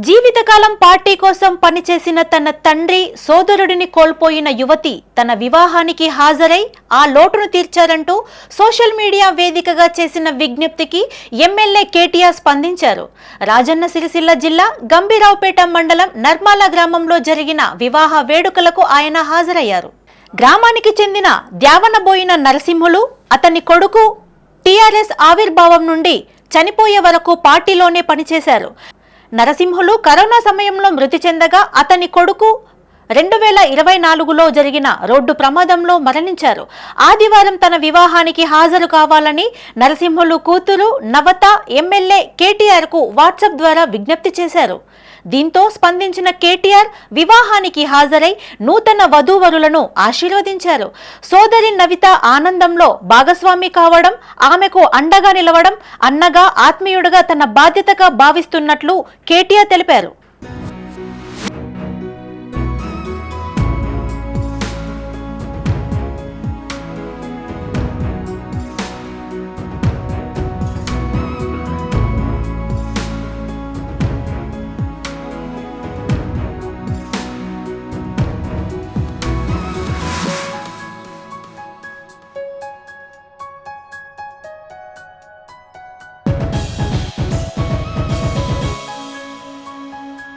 జీవితకాలం పార్టీ కోసం పనిచేసిన తన తండ్రి సోదరుడిని కోల్పోయిన యువతి తన వివాహానికి హాజరై ఆ లోటును తీర్చారంటూ సోషల్ మీడియా వేదికగా చేసిన విజ్ఞప్తికి ఎమ్మెల్యే కేటీఆర్ స్పందించారు. రాజన్న సిరిసిల్ల జిల్లా గంభీరావుపేట మండలం నర్మాల గ్రామంలో జరిగిన వివాహ వేడుకలకు ఆయన హాజరయ్యారు. గ్రామానికి చెందిన ద్యావనబోయిన నరసింహులు అతని కొడుకు టీఆర్ఎస్ ఆవిర్భావం నుండి చనిపోయే వరకు పార్టీలోనే పనిచేశారు. నరసింహులు కరోనా సమయంలో మృతి చెందగా అతని కొడుకు 2024లో జరిగిన రోడ్డు ప్రమాదంలో మరణించారు. ఆదివారం తన వివాహానికి హాజరు కావాలని నరసింహులు కూతురు నవత ఎమ్మెల్యే కేటీఆర్ కు వాట్సాప్ ద్వారా విజ్ఞప్తి చేశారు. దీంతో స్పందించిన కేటీఆర్ వివాహానికి హాజరై నూతన వధూవరులను ఆశీర్వదించారు. సోదరి నవిత ఆనందంలో భాగస్వామి కావడం, ఆమెకు అండగా నిలవడం అన్నగా ఆత్మీయుడిగా తన బాధ్యతగా భావిస్తున్నట్లు కేటీఆర్ తెలిపారు.